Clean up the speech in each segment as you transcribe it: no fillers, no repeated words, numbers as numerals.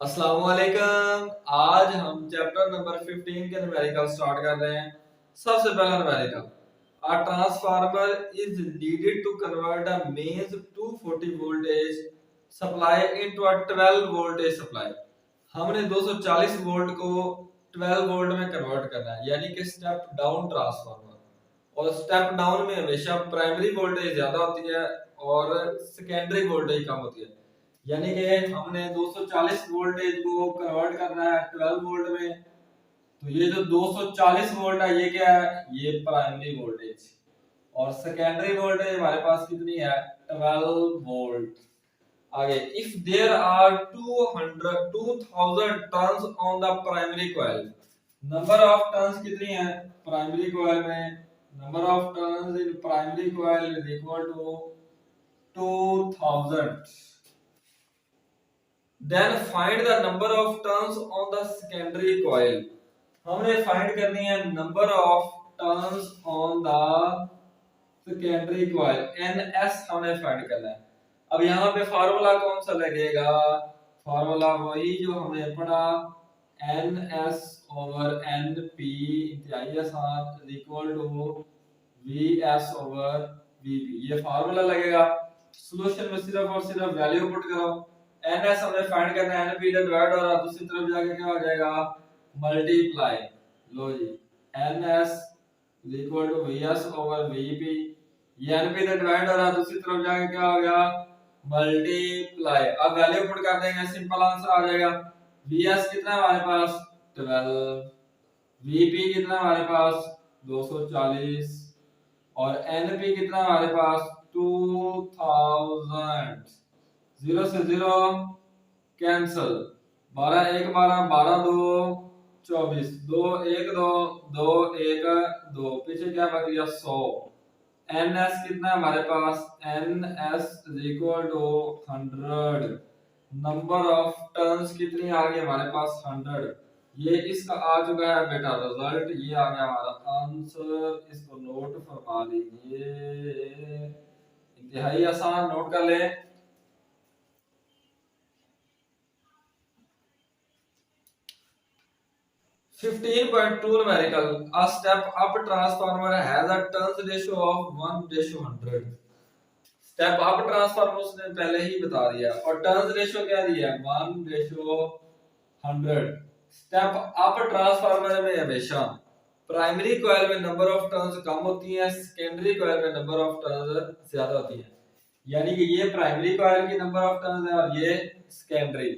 अस्सलाम वालेकुम। आज हम चैप्टर नंबर 15 के न्यूमेरिकल स्टार्ट कर रहे हैं। सबसे पहला numerical, a transformer is needed to convert a mains 240 voltage supply into a 12 voltage supply. हमने 240 वोल्ट को 12 वोल्ट में कन्वर्ट करना है, यानी कि स्टेप डाउन ट्रांसफार्मर। और स्टेप डाउन में हमेशा प्राइमरी वोल्टेज ज्यादा होती है और सेकेंडरी वोल्टेज कम होती है। यानी कि हमने 240 वोल्टेज को कन्वर्ट करना है 12 वोल्ट में। तो ये जो 240 वोल्ट है ये क्या है, ये प्राइमरी वोल्टेज। और सेकेंडरी वोल्टेज हमारे पास कितनी है, 12 वोल्ट। आगे, if there are 2000 turns on the primary coil, number of turns कितनी है प्राइमरी कॉइल में, number of turns in primary coil is equal to 2000। Then find the number of turns on the secondary coil. हमने find करनी है number of turns on the secondary coil, NS हमने find करना है। अब यहाँ पे फार्मूला कौन सा लगेगा, फार्मूला वही जो हमने पढ़ा, N S over N P इंतहाई आसान equal to V S over V P, ये फार्मूला लगेगा। सॉल्यूशन में सिर्फ और सिर्फ वैल्यू पुट करो। एन एस हमने फाइंड करना है, एन पी डिवाइड हो रहा है, दूसरी तरफ जाके क्या हो जाएगा, मल्टीप्लाई। लो जी, N S equal to V S over V P, ये एन पी डिवाइड हो रहा है, दूसरी तरफ जाके क्या हो गया, मल्टीप्लाई। अब वैल्यू पुट कर देंगे, सिंपल आंसर आ जाएगा। वीएस कितना है हमारे पास 12, वीपी कितना है हमारे पास 240 और एनपी कितना है हमारे पास 2000। जीरो से जीरो कैंसल, 12 1 12, 12 2 24, 2 1 2 2 1 2, पीछे क्या बच गया 100। एन एस कितना है हमारे पास, N S equal to 100। Number of turns कितनी आ गई हमारे पास 100। ये इसका आ चुका है बेटा रिजल्ट, ये आ गया हमारा आंसर। इसको नोट फरमा लीजिए, इंतहाई आसान, नोट कर ले। 15.2 numerical, a step up transformer has a turns ratio of 1:100। Step up transformer उसने पहले ही बता दिया, और टर्न्स रेशियो क्या दिया है 1:100। स्टेप अप ट्रांसफार्मर में हमेशा प्राइमरी कॉइल में नंबर ऑफ टर्न्स कम होती है, सेकेंडरी कॉइल में नंबर ऑफ टर्न्स ज्यादा होती है। यानी कि ये प्राइमरी कॉइल की नंबर ऑफ टर्न्स है और ये सेकेंडरी।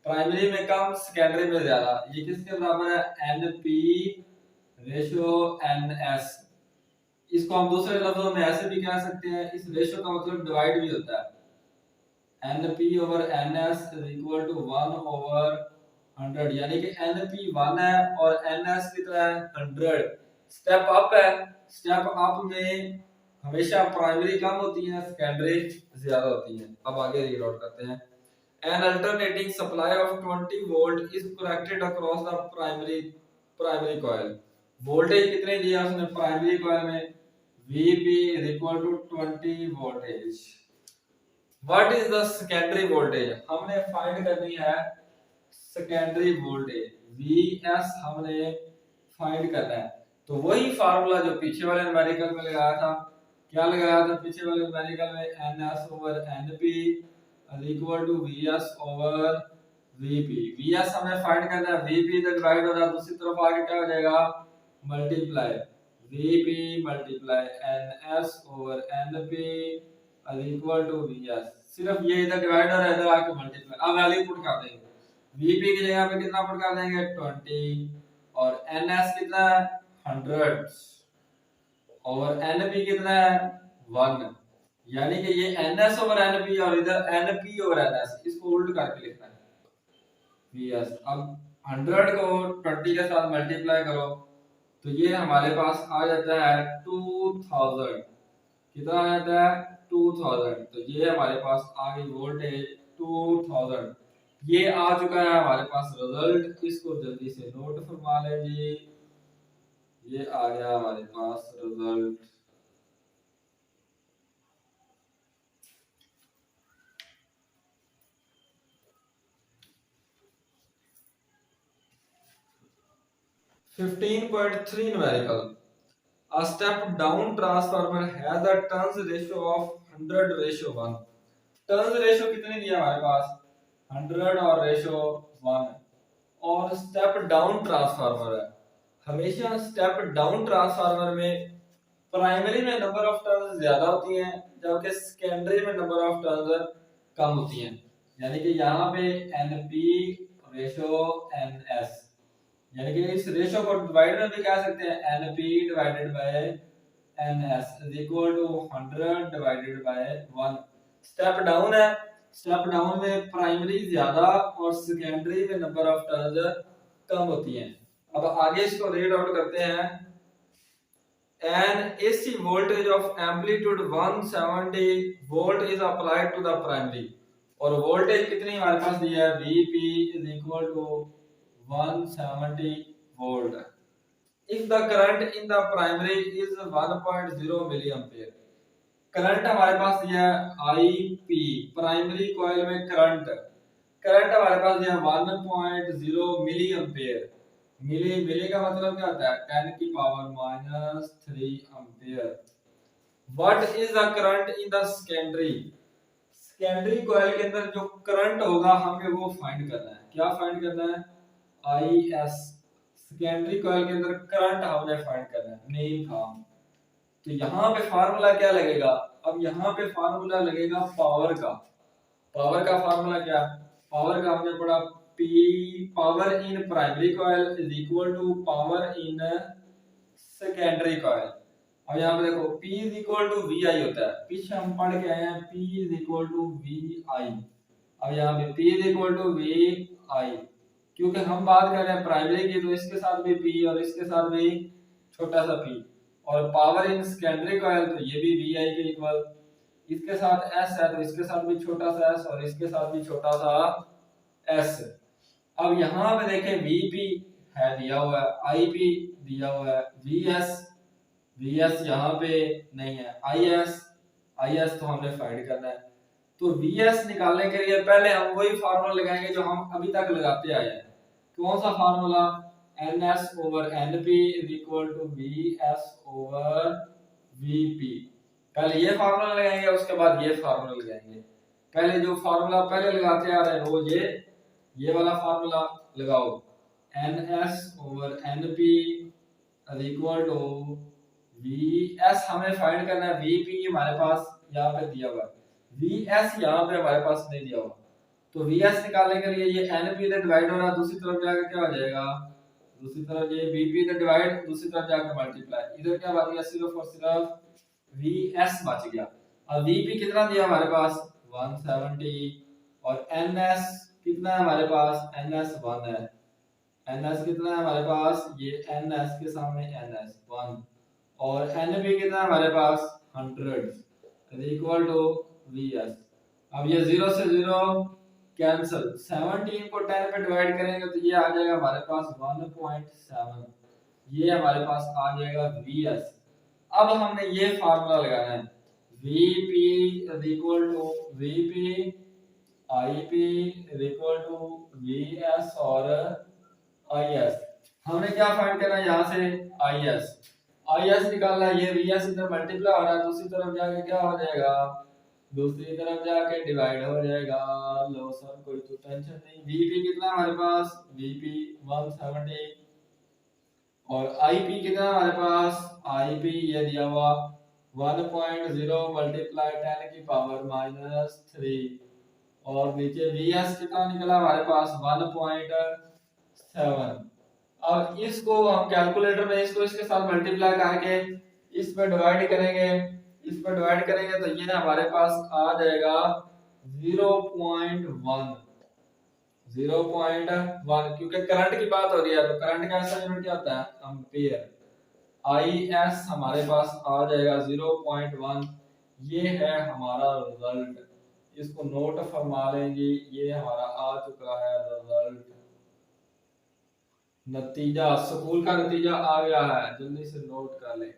प्राइमरी में कम, सेकेंडरी में ज्यादा। ये किसके बराबर है, N P ratio N S. इसको हम दूसरे लफ्जों में ऐसे भी कह सकते हैं, इस रेशियो का मतलब डिवाइड भी होता है, N P over N S is equal to 1 over 100। यानी कि एन पी 1 है और एन एस कितना है 100। स्टेप अप है, स्टेप अप में हमेशा प्राइमरी कम होती है, सेकेंडरी ज्यादा होती है। अब आगे रीड आउट करते हैं। An alternating supply of 20 volt is connected across the primary coil। Voltage कितने दिया उसने प्राइमरी कॉइल में, VP is equal to 20 voltage। What is the secondary voltage, हमने फाइंड करनी है सेकेंडरी वोल्टेज, VS हमने फाइंड करना है। तो वही फार्मूला जो पीछे वाले न्यूमेरिकल में लगाया था, क्या लगाया था पीछे वाले न्यूमेरिकल में, NS over NP equal to VS over VP। VS हमें फाइंड करना है, VP इधर डिवाइड हो रहा है, दूसरी तरफ आगे क्या हो जाएगा, multiply, VP multiply NS over NP equal to VS। सिर्फ ये इधर डिवाइड हो रहा है, इधर आके मल्टीप्लाई। अब वैल्यू पुट कर देंगे, VP की जगह पे कितना पुट कर देंगे 20 और NS कितना है 100 और NP कितना है 1। यानी कि ये NS ओवर NP और इधर NP ओवर NS, इसको उल्ट करके लिखना है VS। अब 100 को 20 के साथ मल्टीप्लाई करो तो ये हमारे पास आ जाता है 2000। कितना आ जाता है 2000। तो ये हमारे पास आ गई वोल्टेज 2000। ये आ चुका है हमारे पास रिजल्ट, इसको जल्दी से नोट फरमा लें जी। ये आ गया हमारे पास result. 15.3 numerical. A step down transformer has a turns ratio of 100:1. Turns ratio कितनी दिया हमारे पास 100 और रेशियो 1। और स्टेप डाउन ट्रांसफार्मर है। हमेशा स्टेप डाउन ट्रांसफार्मर में प्राइमरी में नंबर ऑफ टर्न्स ज्यादा होती हैं जबकि सेकेंडरी में नंबर ऑफ टर्न्स कम होती हैं। यानी कि यहाँ पे एनपी रेशियो एनएस, यानी कि इस रेशियो को डिवाइड में भी कह सकते हैं NP divided by NS is equal to 100 divided by 1। Step down है, स्टेप डाउन में प्राइमरी ज्यादा और सेकेंडरी में नंबर ऑफ टर्न्स कम होती हैं। अब आगे इसको रीड आउट करते हैं। An AC voltage of amplitude 170 volt is applied to the primary। और वोल्टेज कितनी हमारे पास दी है Vp is equal to 170 volt if the current in the primary is 1.0 milliampere। Current हमारे पास दिया है IP, प्राइमरी कॉइल में करंट हमारे पास दिया है 1.0 मिली एम्पियर। मिली का मतलब क्या होता है 10 की power -3 ampere. What is the current in the secondary coil के अंदर जो करंट होगा हमें वो फाइंड करना है। क्या फाइंड करना है IS, सेकेंडरी कॉइल के अंदर करंट हमने फाइंड करना है मेन काम। तो यहाँ पे फार्मूला क्या लगेगा, अब यहाँ पे फार्मूला लगेगा पावर का। पावर का फार्मूला क्या, पावर का हमने पढ़ा P power in primary coil is equal to power in secondary coil. अब यहाँ पे देखो P is equal to VI होता है, पीछे हम पढ़ के आए हैं P is equal to VI। अब यहाँ पे P is equal to VI, क्योंकि हम बात कर रहे हैं प्राइमरी की तो इसके साथ भी P और इसके साथ भी छोटा सा P, और पावर इन सेकेंडरी कॉइल तो ये भी VI के इक्वल, इसके साथ S है तो इसके साथ भी छोटा सा S और इसके साथ भी छोटा सा S। अब यहाँ पे देखें Vp है दिया हुआ है, Ip दिया हुआ है, Vs यहाँ पे नहीं है, Is तो हमने फाइंड करना है। तो Vs निकालने के लिए पहले हम वही फार्मूला लगाएंगे जो हम अभी तक लगाते आए हैं। कौन सा formula, Ns over Np is equal to Vs over Vp। पहले ये फार्मूला लगाएंगे उसके बाद ये फार्मूला लगाएंगे। पहले जो फार्मूला पहले लगाते आ रहे हैं वो ये वाला फार्मूला लगाओ, Ns over Np is equal to Vs हमें फाइंड करना है, Vp हमारे पास यहाँ पे दिया हुआ है, Vs यहाँ पे हमारे पास नहीं दिया हुआ। तो Vs निकालने के लिए ये Np से डिवाइड हो रहा है, दूसरी तरफ जाकर क्या हो जाएगा, दूसरी तरफ ये Vp से डिवाइड, दूसरी तरफ जाकर मल्टीप्लाई, इधर क्या बच गया सिर्फ और सिर्फ Vs बच गया। अब Vp कितना दिया हमारे पास 170 और Ns कितना है हमारे पास, Ns 1 है, Ns कितना है हमारे पास, ये Ns के सामने Ns 1 और Np कितना है हमारे पास 100 इक्वल टू Vs। अब ये 0 से 0 कैंसिल, 17 को 10 पे डिवाइड करेंगे तो ये आ जाएगा हमारे पास 1.7, ये हमारे पास आ जाएगा Vs। अब हमने ये फार्मूला लगाना है Vp is equal to Vp, Ip is equal to Vs और Is। हमने क्या फाइंड करना है यहाँ से Is निकालना है, ये Vs इधर मल्टीप्लाई हो रहा है, दूसरी तरफ जाके क्या हो जाएगा, दूसरी तरफ जाके डिवाइड हो जाएगा। लो सर कोई तो टेंशन नहीं। Vp कितना हमारे पास, Vp 170 और Ip कितना हमारे पास, Ip ये दिया हुआ 1.0 मल्टीप्लाई 10 की पावर -3 और नीचे Vs कितना निकला हमारे पास 1.7। अब इसको हम कैलकुलेटर में इसको इसके साथ मल्टीप्लाई करके इस पर डिवाइड करेंगे, इस पर डिवाइड करेंगे तो ये हमारे पास आ जाएगा 0.1, क्योंकि करंट की बात हो रही है तो करंट का ऐसा यूनिट क्या होता है एम्पियर। Is हमारे पास आ जाएगा 0.1, ये है हमारा रिजल्ट, इसको नोट फरमा लेंगे, ये हमारा आ चुका है रिजल्ट, नतीजा, स्कूल का नतीजा आ गया है, जल्दी से नोट कर लें।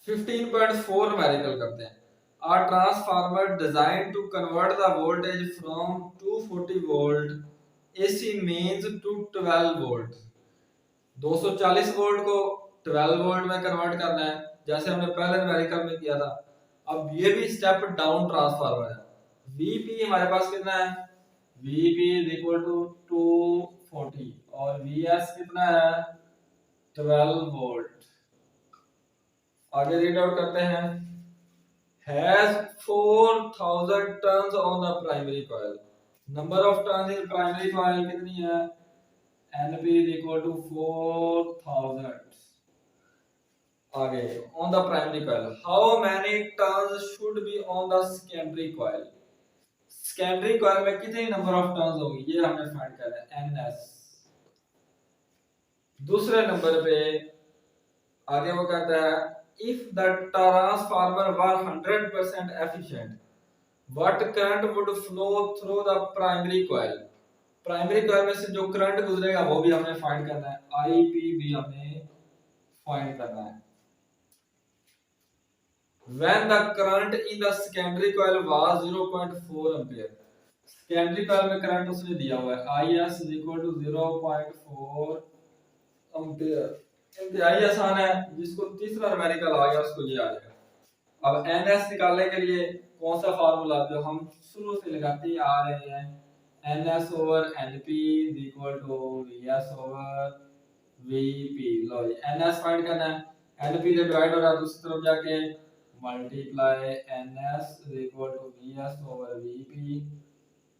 15.4 न्यूमेरिकल करते हैं। A transformer designed to convert the voltage from 240 volt AC mains to 12 volt। 240 volt को 12 वोल्ट में कन्वर्ट करना है, जैसे हमने पहले न्यूमेरिकल में किया था। अब ये भी स्टेप डाउन ट्रांसफार्मर है। Vp हमारे पास कितना है, Vp is equal to 240 और Vs कितना है 12 वोल्ट। आगे रीड आउट करते हैं। Has 4000 turns on the primary coil। Number of turns in primary coil कितनी है, Np is equal to 4000। आगे on the primary coil, how many turns should be on the secondary coil। Secondary coil में कितनी number of turns होगी, ये हमें find करना है, ns। दूसरे नंबर पे आगे वो कहता है if the transformer were 100% efficient what current would flow through the primary coil. Primary coil में से जो करंट गुजरेगा वो भी हमने फाइंड करना है, आईपी भी हमने फाइंड करना है। When the current in the secondary coil was 0.4 ampere। Secondary coil में करंट उसने दिया हुआ है IS 0.4 एम्पियर। इंतहाई आसान है, जिसको तीसरा न्यूमेरिकल आ गया उसको ये आ जाएगा। अब NS निकालने के लिए कौन सा फार्मूला जो हम शुरू से लगाते ही आ रहे हैं, NS over NP VS over VP। लो जी NS फाइंड करना है, NP से डिवाइड हो रहा है दूसरी तरफ जाके multiply NS VS over VP।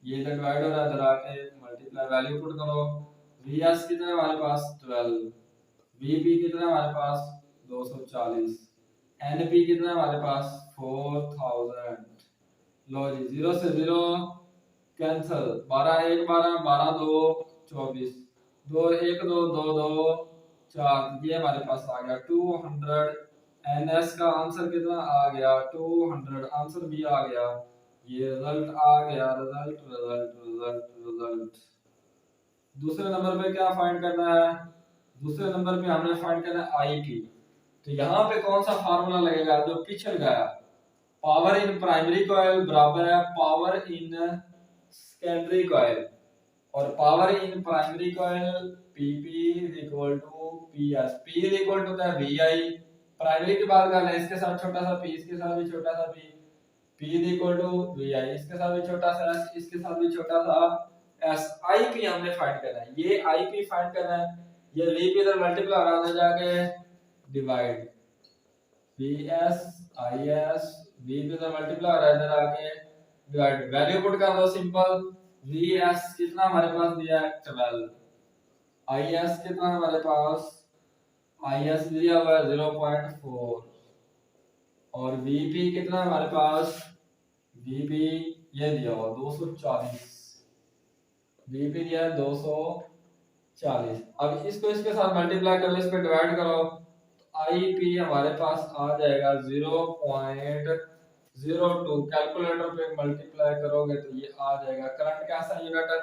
ये डिवाइड हो रहा है इधर आके मल्टीप्लाई वैल्यू पुट करो। VS कितना है हमारे पास 12, VP कितना है हमारे पास 240, NP कितना है हमारे पास 4000। लो जी 0 से 0 कैंसिल, 12 1 12 12 2 24, 2 1 2 2 2 4, ये हमारे पास आ गया 200। NS का आंसर कितना आ गया 200, आंसर भी आ गया, ये रिजल्ट आ गया, रिजल्ट रिजल्ट रिजल्ट रिजल्ट। दूसरे नंबर पे क्या फाइंड करना है, दूसरे नंबर पे हमने फाइंड करना है आईपी। तो यहाँ पे कौन सा फार्मूला लगेगा जो पीछे लगाया, पावर इन प्राइमरी कॉइल बराबर है पावर इन सेकेंडरी कॉइल, और power in primary coil PP equal to PS. P equal to है वीआई, प्राइमरी की बात कर रहे हैं, इसके साथ छोटा सा पी, इसके साथ भी छोटा सा P, P equal to VI, इसके साथ भी छोटा सा s, इसके साथ भी छोटा सा s। IP हमने फाइंड करना है, ये IP फाइंड करना है, ये VP इधर मल्टीप्लाई हो रहा है जाके डिवाइड, PS IS VP इधर मल्टीप्लाई हो रहा है इधर आके डिवाइड, वैल्यू पुट कर दो सिंपल। VS कितना हमारे पास दिया है 12, IS कितना हमारे पास, IS दिया हुआ है 0.4, और VP कितना हमारे पास, VP ये दिया हुआ 240, VP दिया है 240। अब इसको इसके साथ मल्टीप्लाई करो, इस पे डिवाइड करो, तो IP हमारे पास आ जाएगा 0.02। कैलकुलेटर पे मल्टीप्लाई करोगे तो ये आ जाएगा, करंट कैसा यूनिट है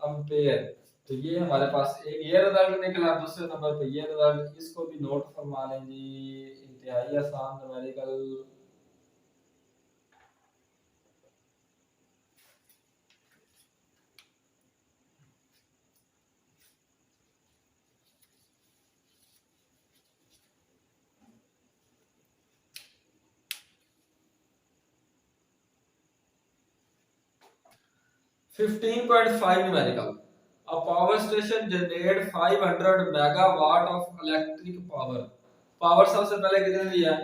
एम्पेयर। तो ये हमारे पास एक ये रिजल्ट निकला। दूसरे नंबर पे ये रिजल्ट, इसको भी नोट फरमा लें जी, इंतहाई आसान numerical. Fifteen 15.5 numerical। A power station generate 500 megawatt of electric power। Power सबसे पहले कितने दिया है,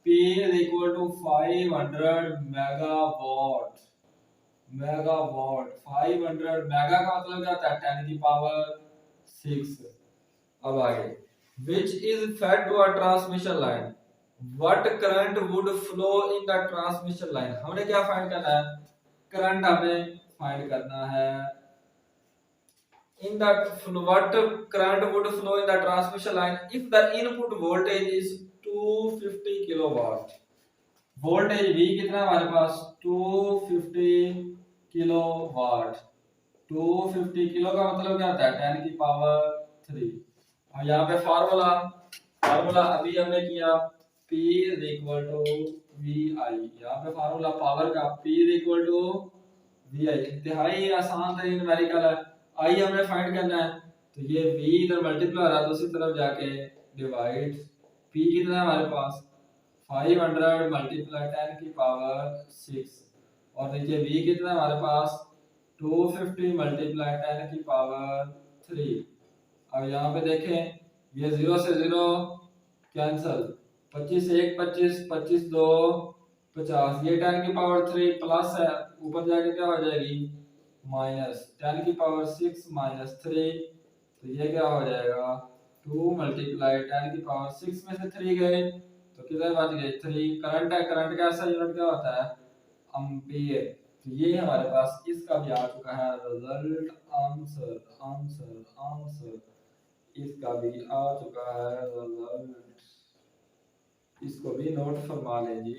P is equal to 500 megawatt। Megawatt 500 mega का मतलब क्या होता है 10 की पावर 6। अब आगे, which is fed to a transmission line, what current would flow in the transmission line। हमने क्या फाइंड करना है, करंट हमें फाइंड करना है। in the what current would flow in the transmission line if the input voltage is 250 kilowatt। Voltage V कितना है हमारे पास 250 किलोवाट। 250 किलो का मतलब क्या होता है 10 की पावर 3। और यहाँ पे फार्मूला अभी हमने किया P is equal to VI। यहाँ पे फार्मूला पावर का P is equal to VI, इंतहाई आसान तरीन न्यूमेरिकल है। I हमने फाइंड करना है, तो ये V इधर मल्टीप्लाई हो रहा है, दूसरी तरफ जाके डिवाइड। P कितना है हमारे पास 500 मल्टीप्लाई 10 की पावर 6, और नीचे V कितना है हमारे पास 250 मल्टीप्लाई 10 की पावर 3। अब यहाँ पे देखें, ये 0 से 0 कैंसल, 25 1 25, 25 2 50, ये 10 की पावर 3 प्लस है, ऊपर जाके क्या हो जाएगी माइनस 10 की पावर 6 माइनस 3, तो ये क्या हो जाएगा 2 मल्टीप्लाई 10 की पावर 6 में से 3 गए तो कितने बच गए 3। करंट है, करंट का ऐसा यूनिट क्या होता है एम्पीयर। तो ये हमारे पास इसका भी आ चुका है रिजल्ट, आंसर आंसर आंसर, इसका भी आ चुका है रिजल्ट, इसको भी नोट फरमा लें जी।